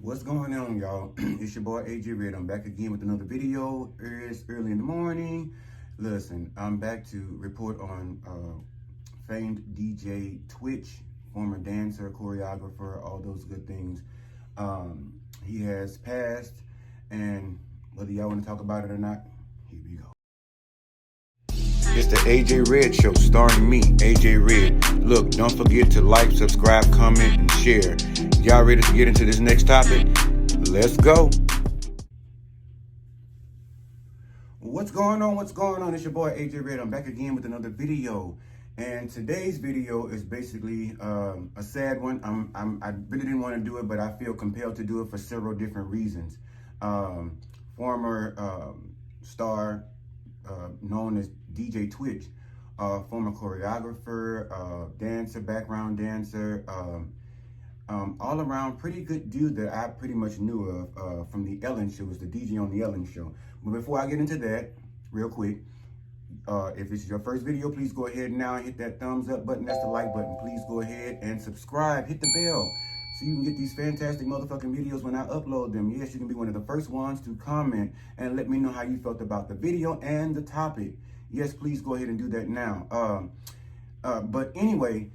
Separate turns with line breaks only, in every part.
What's going on, y'all? It's your boy AJ Red. I'm back again with another video. It's early in the morning. Listen, I'm back to report on famed DJ Twitch, former dancer, choreographer, all those good things. He has passed, and whether y'all want to talk about it or not, here we go. It's the AJ Red Show, starring me, AJ Red. Look, don't forget to like, subscribe, comment, and share. Y'all ready to get into this next topic? Let's go. What's going on? What's going on? It's your boy AJ Red. I'm back again with another video. And today's video is basically a sad one. I really didn't want to do it, but I feel compelled to do it for several different reasons. Former star known as DJ Twitch, former choreographer, dancer, background dancer, all around pretty good dude that I pretty much knew of from the Ellen Show. Was the DJ on the Ellen Show. But before I get into that, real quick, if it's your first video, please go ahead now and hit that thumbs up button. That's the like button. Please go ahead and subscribe. Hit the bell so you can get these fantastic motherfucking videos when I upload them. Yes, you can be one of the first ones to comment and let me know how you felt about the video and the topic. Yes, please go ahead and do that now. But anyway,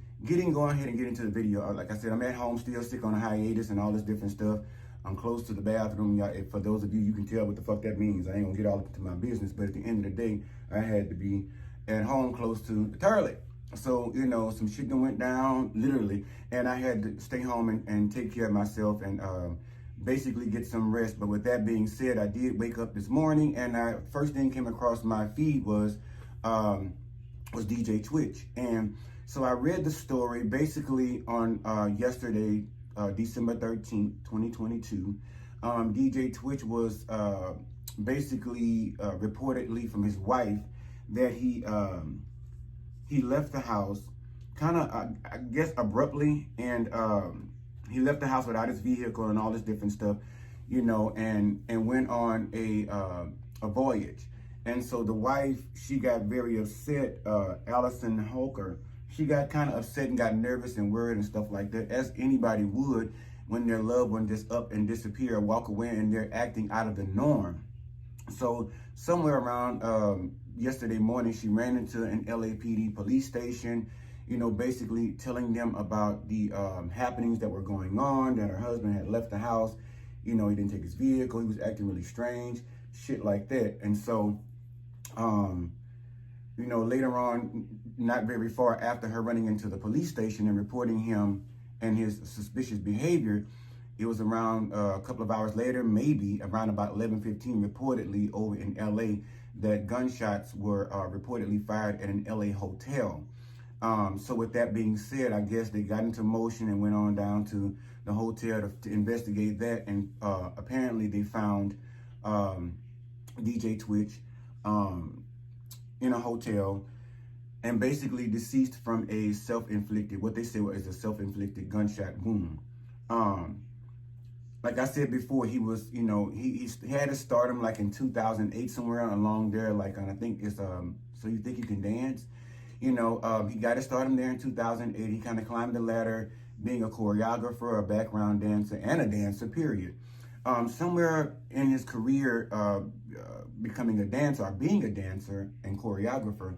go ahead and get into the video. Like I said, I'm at home still, sick on a hiatus and all this different stuff. I'm close to the bathroom. For those of you, you can tell what the fuck that means. I ain't gonna get all into my business, but at the end of the day, I had to be at home close to the toilet. So, you know, some shit that went down, literally, and I had to stay home and take care of myself and basically get some rest. But with that being said, I did wake up this morning, and first thing came across my feed was DJ Twitch. And so I read the story basically on yesterday, December 13th, 2022. DJ Twitch was basically reportedly from his wife that he left the house kind of, I guess, abruptly, and he left the house without his vehicle and all this different stuff, you know, and went on a voyage. And so the wife, she got very upset, Allison Holker. She got kind of upset and got nervous and worried and stuff like that, as anybody would when their loved one just up and disappear or walk away and they're acting out of the norm. So somewhere around yesterday morning, she ran into an LAPD police station, you know, basically telling them about the happenings that were going on, that her husband had left the house. You know, he didn't take his vehicle. He was acting really strange, shit like that. And so, you know, later on, not very far after her running into the police station and reporting him and his suspicious behavior, it was around a couple of hours later, maybe around about 11:15, reportedly over in LA, that gunshots were reportedly fired at an LA hotel. So with that being said, I guess they got into motion and went on down to the hotel to investigate that. And apparently they found DJ Twitch in a hotel, and basically deceased from a self-inflicted, what they say was a self-inflicted gunshot wound. Like I said before, he was, you know, he had to start him like in 2008, somewhere along there, like I think it's So You Think You Can Dance. You know, he got to start him there in 2008. He kind of climbed the ladder, being a choreographer, a background dancer, and a dancer, period. Somewhere in his career, becoming a dancer or being a dancer and choreographer,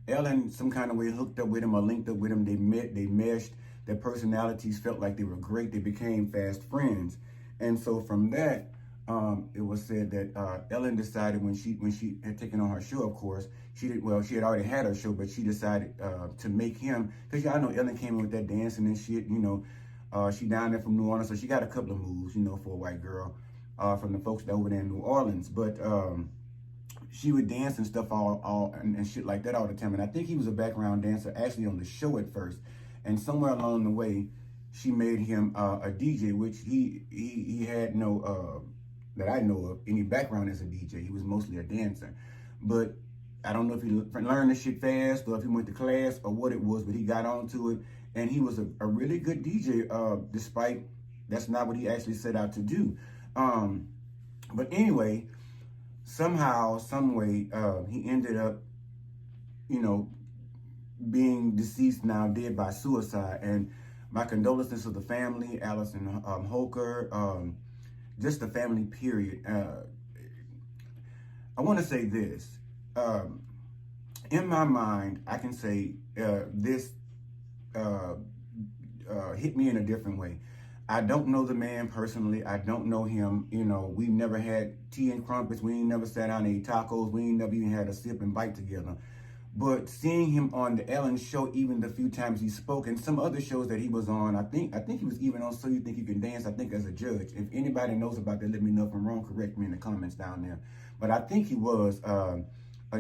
Ellen some kind of way hooked up with him or linked up with him. They met, they meshed, their personalities felt like they were great. They became fast friends. And so from that, it was said that Ellen decided when she had taken on her show, of course, she had already had her show, but she decided to make him, because y'all know Ellen came in with that dancing and shit, you know, she down there from New Orleans, so she got a couple of moves, you know, for a white girl from the folks that over there in New Orleans. But she would dance and stuff and shit like that all the time. And I think he was a background dancer actually on the show at first. And somewhere along the way, she made him a DJ, which he had no, that I know of, any background as a DJ. He was mostly a dancer. But I don't know if he learned this shit fast or if he went to class or what it was, but he got onto it. And he was a really good DJ, despite that's not what he actually set out to do. But anyway, somehow, some way, he ended up, you know, being deceased now, dead by suicide. And my condolences to the family, Allison Holker, just the family, period. I want to say this. In my mind, I can say this hit me in a different way. I don't know the man personally. I don't know him. You know, we've never had tea and crumpets. We ain't never sat down and ate tacos. We ain't never even had a sip and bite together. But seeing him on the Ellen show, even the few times he spoke, and some other shows that he was on, I think he was even on So You Think You Can Dance, I think, as a judge. If anybody knows about that, let me know if I'm wrong. Correct me in the comments down there. But I think he was a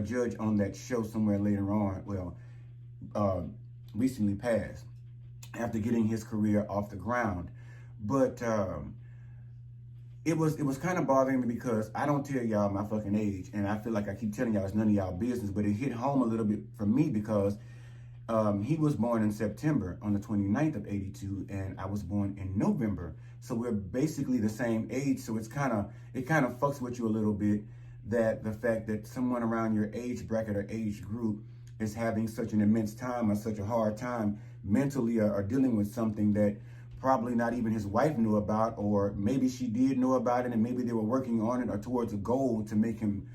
judge on that show somewhere later on. Well, recently passed after getting his career off the ground. But it was kind of bothering me because I don't tell y'all my fucking age, and I feel like I keep telling y'all it's none of y'all business, but it hit home a little bit for me because he was born in September on the 29th of 82, and I was born in November. So we're basically the same age, so it kind of fucks with you a little bit, that the fact that someone around your age bracket or age group is having such an immense time or such a hard time mentally or dealing with something that probably not even his wife knew about, or maybe she did know about it and maybe they were working on it or towards a goal to make him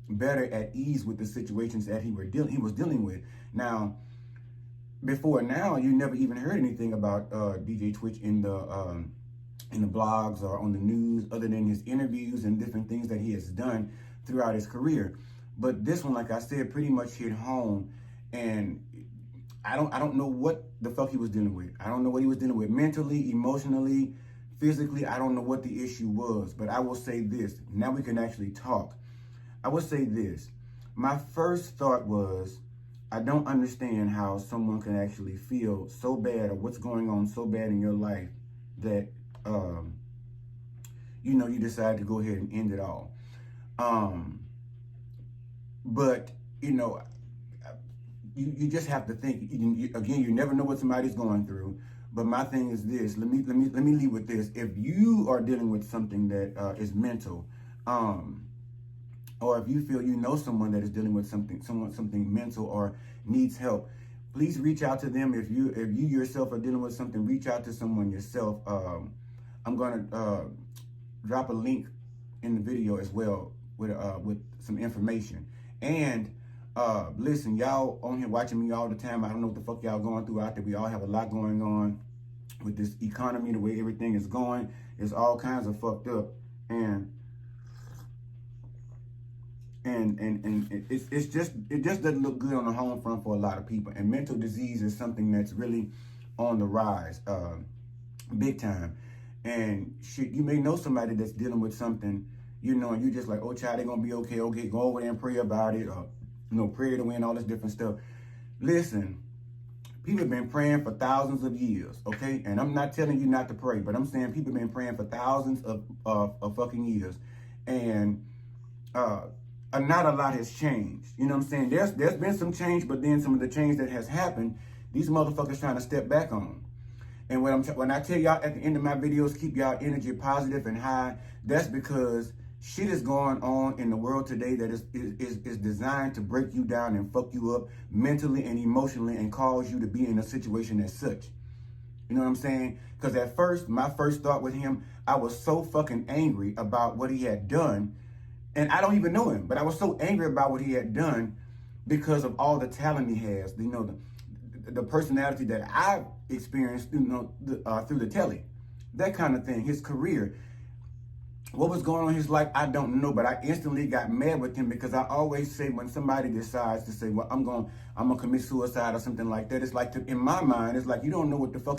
better at ease with the situations that he was dealing with. Now, before now, you never even heard anything about DJ Twitch in the blogs or on the news, other than his interviews and different things that he has done throughout his career. But this one, like I said, pretty much hit home, and I don't know what the fuck he was dealing with. I don't know what he was dealing with mentally, emotionally, physically. I don't know what the issue was, but I will say this. Now we can actually talk. I will say this. My first thought was, I don't understand how someone can actually feel so bad, or what's going on so bad in your life that, you decide to go ahead and end it all. But, you just have to think. Again, you never know what somebody's going through. But my thing is this. Let me leave with this. If you are dealing with something that is mental, or if you feel you know someone that is dealing with something mental or needs help, please reach out to them. If you yourself are dealing with something, reach out to someone yourself. I'm gonna drop a link in the video as well with some information. And listen, y'all on here watching me all the time. I don't know what the fuck y'all going through out there. We all have a lot going on with this economy, the way everything is going. It's all kinds of fucked up, and it just doesn't look good on the home front for a lot of people. And mental disease is something that's really on the rise, big time. And shit, you may know somebody that's dealing with something, and you're just like, oh, child, they're gonna be okay. Okay, go over there and pray about it, or pray to win, all this different stuff. Listen, people have been praying for thousands of years, okay? And I'm not telling you not to pray, but I'm saying people have been praying for thousands of fucking years, and not a lot has changed. You know what I'm saying? There's been some change, but then some of the change that has happened, these motherfuckers trying to step back on. And when I tell y'all at the end of my videos, keep y'all energy positive and high, that's because shit is going on in the world today that is designed to break you down and fuck you up mentally and emotionally and cause you to be in a situation as such. You know what I'm saying? Because at first, my first thought with him, I was so fucking angry about what he had done. And I don't even know him, but I was so angry about what he had done because of all the talent he has. The personality that I've experienced, through the telly, that kind of thing, his career. What was going on in his life, I don't know, but I instantly got mad with him because I always say when somebody decides to say, well, I'm gonna commit suicide or something like that, it's like, in my mind, it's like, you don't know what the fuck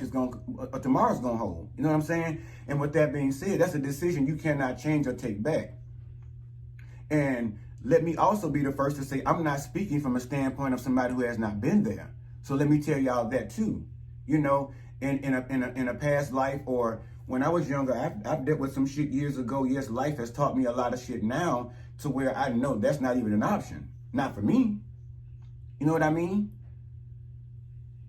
tomorrow's gonna hold. You know what I'm saying? And with that being said, that's a decision you cannot change or take back. And let me also be the first to say, I'm not speaking from a standpoint of somebody who has not been there. So let me tell y'all that too. In a past life, or when I was younger, I've dealt with some shit years ago. Yes, life has taught me a lot of shit now to where I know that's not even an option. Not for me. You know what I mean?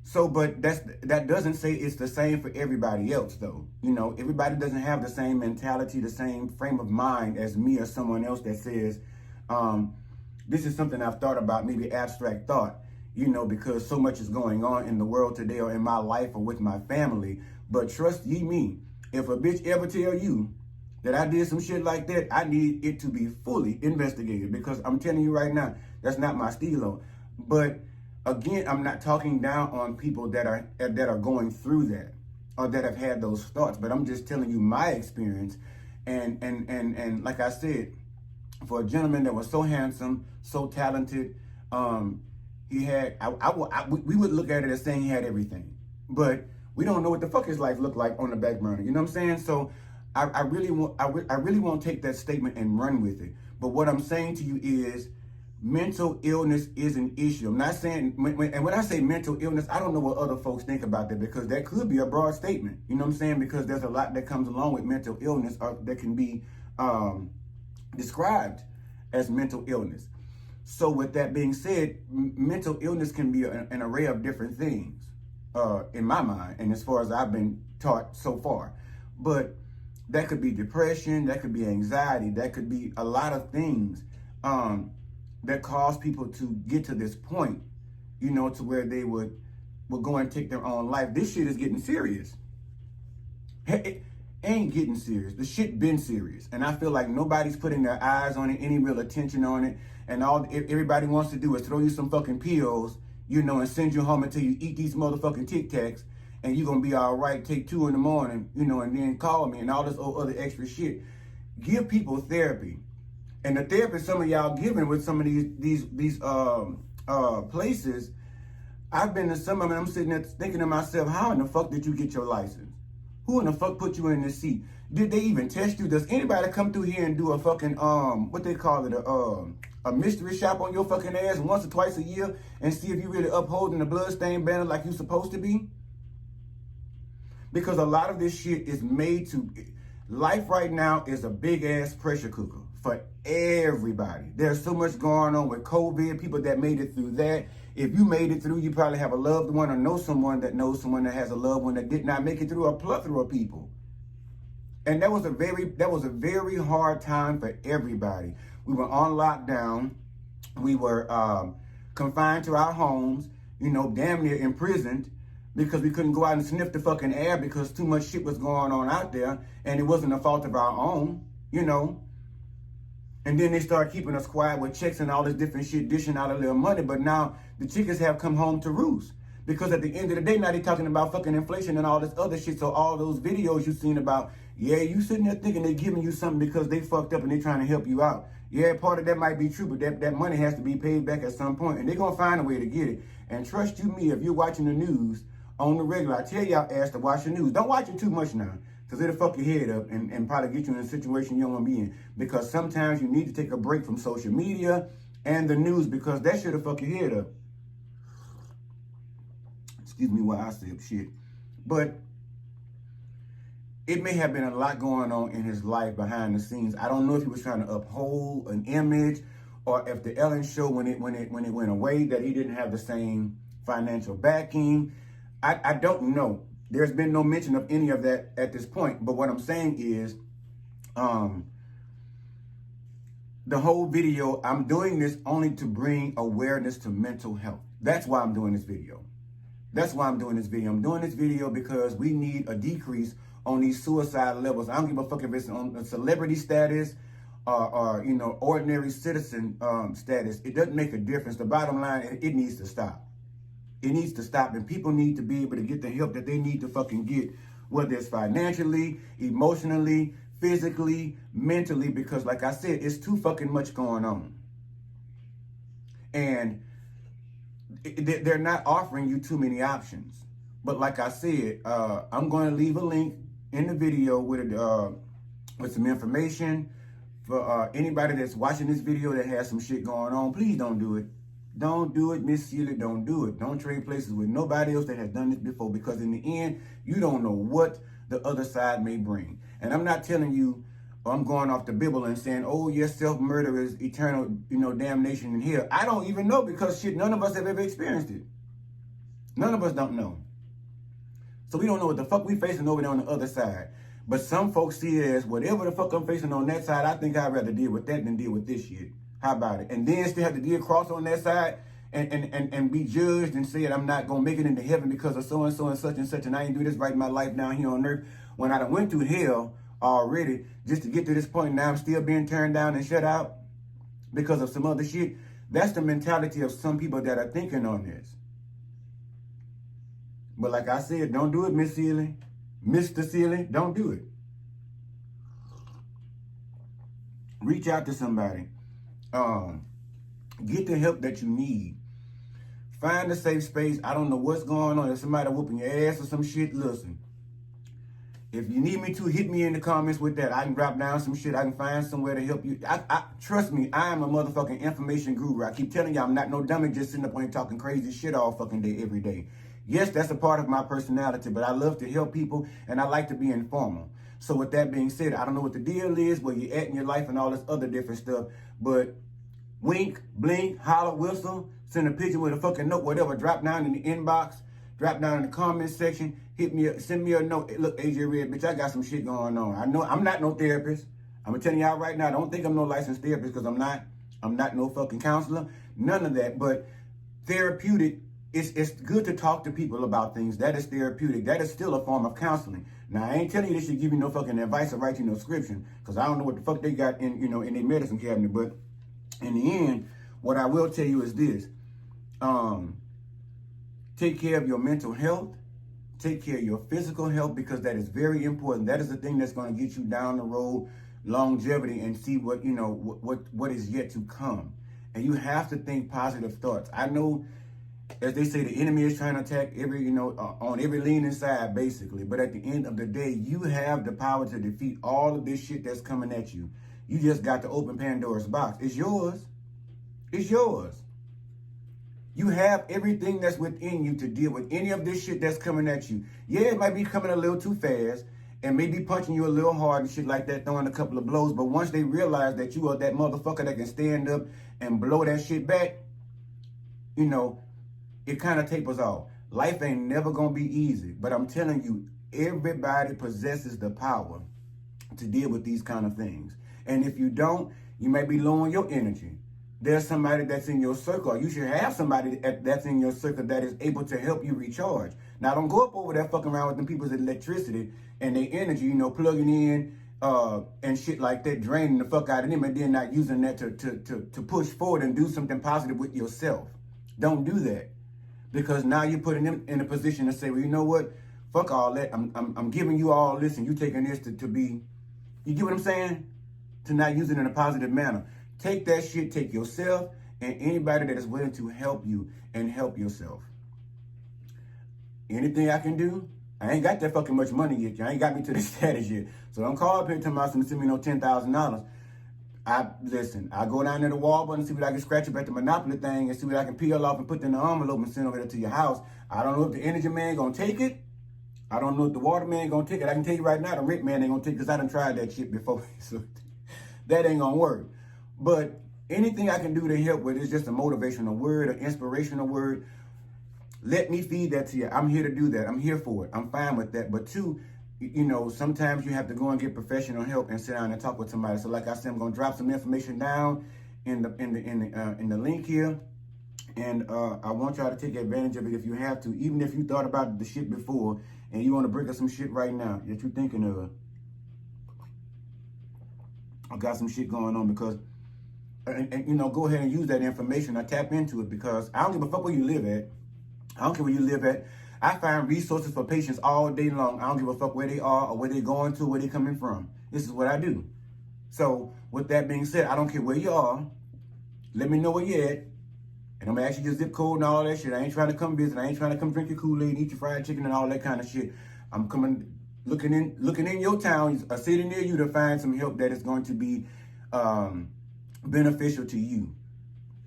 So, but that doesn't say it's the same for everybody else, though. Everybody doesn't have the same mentality, the same frame of mind as me or someone else that says, this is something I've thought about, maybe abstract thought. you know, because so much is going on in the world today or in my life or with my family. But trust ye me, if a bitch ever tell you that I did some shit like that, I need it to be fully investigated, because I'm telling you right now, that's not my stilo. But again, I'm not talking down on people that are going through that or that have had those thoughts, but I'm just telling you my experience. And like I said, for a gentleman that was so handsome, so talented, he had, we would look at it as saying he had everything, but we don't know what the fuck his life looked like on the back burner. You know what I'm saying? So I really won't take that statement and run with it. But what I'm saying to you is, mental illness is an issue. I'm not saying, and when I say mental illness, I don't know what other folks think about that, because that could be a broad statement. You know what I'm saying? Because there's a lot that comes along with mental illness that can be described as mental illness. So with that being said, mental illness can be an array of different things in my mind, and as far as I've been taught so far. But that could be depression, that could be anxiety, that could be a lot of things that cause people to get to this point, you know, to where they would go and take their own life. This shit is getting serious. It ain't getting serious. The shit been serious. And I feel like nobody's putting their eyes on it, any real attention on it. And all everybody wants to do is throw you some fucking pills, you know, and send you home until you eat these motherfucking Tic Tacs, and you're going to be all right, take 2 in the morning, you know, and then call me and all this other extra shit. Give people therapy. And the therapy some of y'all giving with some of these places, I've been to some of them, I'm sitting there thinking to myself, how in the fuck did you get your license? Who in the fuck put you in this seat? Did they even test you? Does anybody come through here and do a fucking, what they call it, a mystery shop on your fucking ass once or twice a year and see if you really upholding the bloodstained banner like you supposed to be? Because a lot of this shit is made to, life right now is a big ass pressure cooker for everybody. There's so much going on with COVID, people that made it through that. If you made it through, you probably have a loved one or know someone that knows someone that has a loved one that did not make it through, a plethora of people. And that was a very hard time for everybody. We were on lockdown. We were confined to our homes, you know, damn near imprisoned, because we couldn't go out and sniff the fucking air because too much shit was going on out there, and it wasn't a fault of our own, you know. And then they started keeping us quiet with checks and all this different shit, dishing out a little money. But now the chickens have come home to roost. Because at the end of the day, now they're talking about fucking inflation and all this other shit. So all those videos you've seen about, yeah, you sitting there thinking they're giving you something because they fucked up and they're trying to help you out. Yeah, part of that might be true, but that money has to be paid back at some point, and they're going to find a way to get it. And trust you me, if you're watching the news on the regular, I tell y'all ass to watch the news. Don't watch it too much now, because it'll fuck your head up and probably get you in a situation you don't want to be in. Because sometimes you need to take a break from social media and the news, because that shit'll fuck your head up. Excuse me while I sip shit. But it may have been a lot going on in his life behind the scenes. I don't know if he was trying to uphold an image, or if the Ellen show, when it went away, that he didn't have the same financial backing. I don't know. There's been no mention of any of that at this point. But what I'm saying is, the whole video, I'm doing this only to bring awareness to mental health. That's why I'm doing this video. That's why I'm doing this video. I'm doing this video because we need a decrease on these suicide levels. I don't give a fuck if it's on celebrity status or you know, ordinary citizen status. It doesn't make a difference. The bottom line, it needs to stop. It needs to stop, and people need to be able to get the help that they need to fucking get, whether it's financially, emotionally, physically, mentally, because like I said, it's too fucking much going on. And they're not offering you too many options. But like I said, I'm going to leave a link in the video with some information for anybody that's watching this video that has some shit going on. Please don't do it. Don't do it, Miss Sheila, don't do it. Don't trade places with nobody else that has done this before, because in the end, you don't know what the other side may bring. And I'm not telling you, or I'm going off the Bible and saying, oh, yes, self-murder is eternal, you know, damnation in hell. I don't even know, because shit, none of us have ever experienced it. None of us don't know. So we don't know what the fuck we facing over there on the other side. But some folks see it as, whatever the fuck I'm facing on that side, I think I'd rather deal with that than deal with this shit. How about it? And then still have to deal cross on that side. and be judged and said I'm not gonna make it into heaven because of so and such, and I ain't do this right in my life down here on earth when I done went through hell already just to get to this point. Now I'm still being turned down and shut out because of some other shit. That's the mentality of some people that are thinking on this. But like I said, don't do it, Miss Sealy. Mr. Sealy, don't do it. Reach out to somebody. Get the help that you need. Find a safe space. I don't know what's going on. If somebody whooping your ass or some shit, listen. If you need me to, hit me in the comments with that. I can drop down some shit. I can find somewhere to help you. Trust me, I am a motherfucking information guru. I keep telling you, I'm not no dummy just sitting up on here talking crazy shit all fucking day, every day. Yes, that's a part of my personality, but I love to help people, and I like to be informal. So with that being said, I don't know what the deal is, where you're at in your life and all this other different stuff, but wink, blink, holler, whistle, send a picture with a fucking note, whatever, drop down in the inbox, drop down in the comment section, hit me up, send me a note. Hey, look, AJ Red, bitch, I got some shit going on. I know I'm not no therapist. I'm telling y'all right now, don't think I'm no licensed therapist, because I'm not no fucking counselor, none of that. But therapeutic, it's good to talk to people about things. That is therapeutic. That is still a form of counseling. Now, I ain't telling you this should give you no fucking advice or write you no prescription, because I don't know what the fuck they got in, in their medicine cabinet. But in the end, what I will tell you is this. Take care of your mental health. Take care of your physical health, because that is very important. That is the thing that's going to get you down the road, longevity, and see what, what is yet to come. And you have to think positive thoughts. I know, as they say, the enemy is trying to attack every, on every leaning side, basically. But at the end of the day, you have the power to defeat all of this shit that's coming at you. You just got to open Pandora's box. It's yours. It's yours. You have everything that's within you to deal with any of this shit that's coming at you. Yeah, it might be coming a little too fast and maybe punching you a little hard and shit like that, throwing a couple of blows. But once they realize that you are that motherfucker that can stand up and blow that shit back, it kind of tapers off. Life ain't never going to be easy. But I'm telling you, everybody possesses the power to deal with these kind of things. And if you don't, you may be low on your energy. There's somebody that's in your circle. You should have somebody that's in your circle that is able to help you recharge. Now, don't go up over there fucking around with them people's electricity and their energy, plugging in and shit like that, draining the fuck out of them, and then not using that to push forward and do something positive with yourself. Don't do that, because now you're putting them in a position to say, well, you know what? Fuck all that. I'm giving you all this, and you taking this to be, you get what I'm saying? To not use it in a positive manner. Take that shit, take yourself, and anybody that is willing to help you and help yourself. Anything I can do, I ain't got that fucking much money yet. I ain't got me to the status yet. So don't call up here to my send me no $10,000. I go down to the Walmart and see what I can scratch up at the Monopoly thing and see what I can peel off and put in the envelope and send over there to your house. I don't know if the energy man gonna take it. I don't know if the water man gonna take it. I can tell you right now, the rent man ain't gonna take it, because I done tried that shit before. So that ain't gonna work. But anything I can do to help with is just a motivational word, an inspirational word. Let me feed that to you. I'm here to do that. I'm here for it. I'm fine with that. But two, sometimes you have to go and get professional help and sit down and talk with somebody. So like I said, I'm gonna drop some information down in the link here, and I want y'all to take advantage of it if you have to. Even if you thought about the shit before and you want to bring up some shit right now that you're thinking of. I got some shit going on, because. And go ahead and use that information. I tap into it, because I don't give a fuck where you live at. I don't care where you live at. I find resources for patients all day long. I don't give a fuck where they are or where they're going to, where they're coming from. This is what I do. So with that being said, I don't care where you are. Let me know where you're at. And I'm going to ask you your zip code and all that shit. I ain't trying to come visit. I ain't trying to come drink your Kool-Aid and eat your fried chicken and all that kind of shit. I'm coming, looking in your town, a city near you, to find some help that is going to be beneficial to you.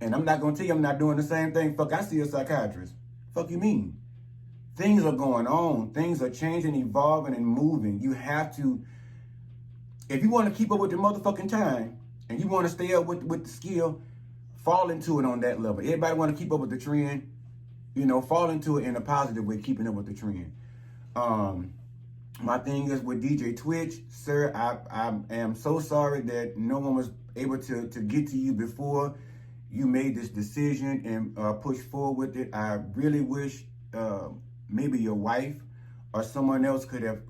And I'm not going to tell you I'm not doing the same thing. Fuck, I see a psychiatrist. Fuck you mean? Things are going on. Things are changing, evolving, and moving. You have to, if you want to keep up with the motherfucking time, and you want to stay up with the skill, fall into it on that level. Everybody want to keep up with the trend, fall into it in a positive way, keeping up with the trend. My thing is with DJ Twitch, sir, I am so sorry that no one was able to get to you before. you made this decision and pushed forward with it. I really wish maybe your wife or someone else could have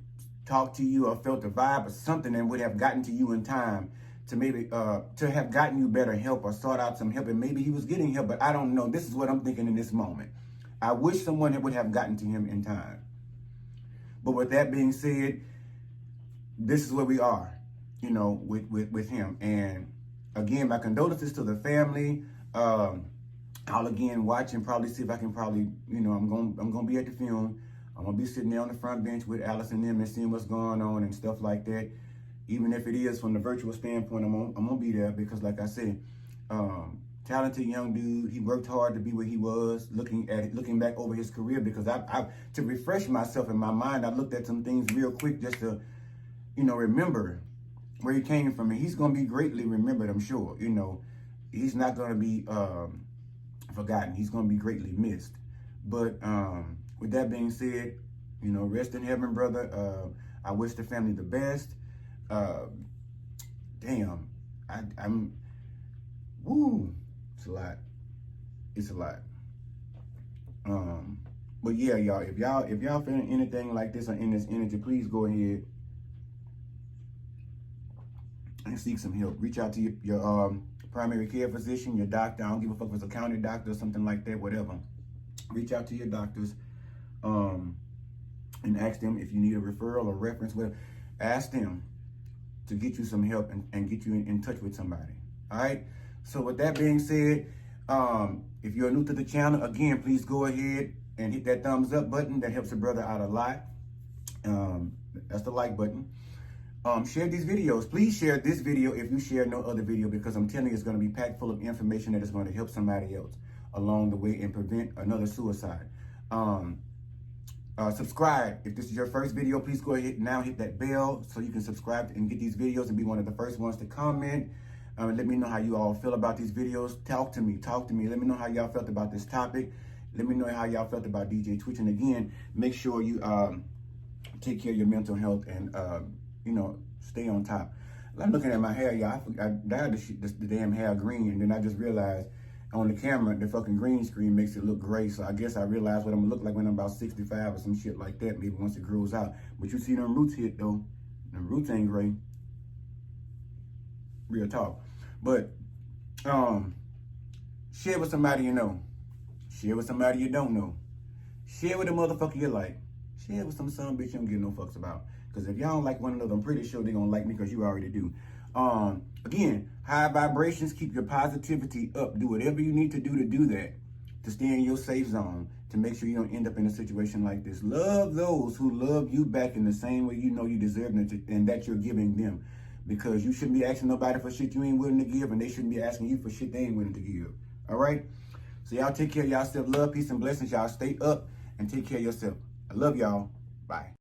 talked to you or felt the vibe or something and would have gotten to you in time to maybe to have gotten you better help or sought out some help. And maybe he was getting help, but I don't know. This is what I'm thinking in this moment. I wish someone would have gotten to him in time. But with that being said, this is where we are, you know, with him. And again, my condolences to the family. I'll again watch and probably see if I can you know, I'm gonna be at the funeral. I'm gonna be sitting there on the front bench with Alice and them and seeing what's going on and stuff like that. Even if it is from the virtual standpoint, I'm gonna be there because, like I said, talented young dude. He worked hard to be where he was. Looking back over his career, because I to refresh myself in my mind, I looked at some things real quick just to, you know, remember where he came from, and he's gonna be greatly remembered. I'm sure. You know, he's not gonna be forgotten. He's gonna be greatly missed. But with that being said, you know, rest in heaven, brother. I wish the family the best. Damn, I'm. Woo. It's a lot. It's a lot. But yeah, y'all, if y'all feeling anything like this or in this energy, please go ahead and seek some help. Reach out to your primary care physician, your doctor. I don't give a fuck if it's a county doctor or something like that, whatever. Reach out to your doctors and ask them if you need a referral or reference. Well, ask them to get you some help and get you in touch with somebody. All right? So with that being said, if you're new to the channel, again, please go ahead and hit that thumbs up button. That helps a brother out a lot. That's the like button. Share these videos. Please share this video if you share no other video, because I'm telling you, it's going to be packed full of information that is going to help somebody else along the way and prevent another suicide. Subscribe. If this is your first video, please go ahead now, hit that bell so you can subscribe and get these videos and be one of the first ones to comment. Let me know how you all feel about these videos. Talk to me. Let me know how y'all felt about this topic. Let me know how y'all felt about DJ Twitch. And again, make sure you take care of your mental health and you know, stay on top. I'm looking at my hair, y'all. I dyed the damn hair green, and then I just realized on the camera, the fucking green screen makes it look gray. So I guess I realized what I'm gonna look like when I'm about 65 or some shit like that, maybe once it grows out. But you see them roots hit though. Them roots ain't gray. Real talk. But share with somebody you know. Share with somebody you don't know. Share with a motherfucker you like. Share with some son bitch you don't give no fucks about. Because if y'all don't like one another, I'm pretty sure they're gonna like me, because you already do. Again, high vibrations, keep your positivity up. Do whatever you need to do that, to stay in your safe zone, to make sure you don't end up in a situation like this. Love those who love you back in the same way you know you deserve it and that you're giving them. Because you shouldn't be asking nobody for shit you ain't willing to give, and they shouldn't be asking you for shit they ain't willing to give. All right? So y'all take care of yourself. Love, peace, and blessings. Y'all stay up and take care of yourself. I love y'all. Bye.